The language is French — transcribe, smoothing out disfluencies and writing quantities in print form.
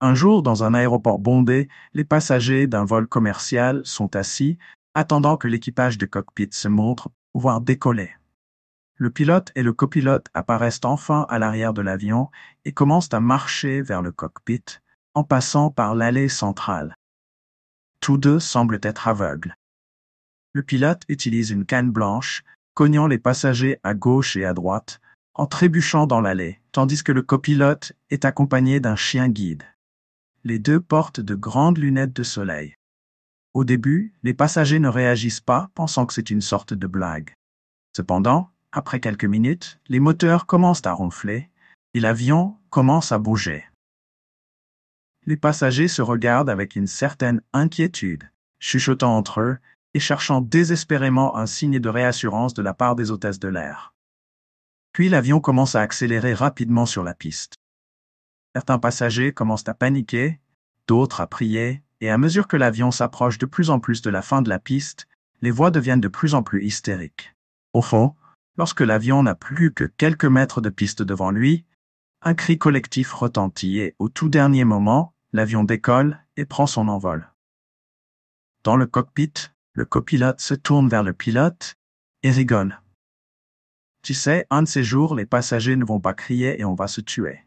Un jour, dans un aéroport bondé, les passagers d'un vol commercial sont assis, attendant que l'équipage de cockpit se montre, voire décoller. Le pilote et le copilote apparaissent enfin à l'arrière de l'avion et commencent à marcher vers le cockpit, en passant par l'allée centrale. Tous deux semblent être aveugles. Le pilote utilise une canne blanche, cognant les passagers à gauche et à droite, en trébuchant dans l'allée, tandis que le copilote est accompagné d'un chien guide. Les deux portent de grandes lunettes de soleil. Au début, les passagers ne réagissent pas, pensant que c'est une sorte de blague. Cependant, après quelques minutes, les moteurs commencent à ronfler et l'avion commence à bouger. Les passagers se regardent avec une certaine inquiétude, chuchotant entre eux et cherchant désespérément un signe de réassurance de la part des hôtesses de l'air. Puis l'avion commence à accélérer rapidement sur la piste. Certains passagers commencent à paniquer, d'autres à prier, et à mesure que l'avion s'approche de plus en plus de la fin de la piste, les voix deviennent de plus en plus hystériques. Au fond, lorsque l'avion n'a plus que quelques mètres de piste devant lui, un cri collectif retentit et, au tout dernier moment, l'avion décolle et prend son envol. Dans le cockpit, le copilote se tourne vers le pilote et rigole. Tu sais, un de ces jours, les passagers ne vont pas crier et on va se tuer.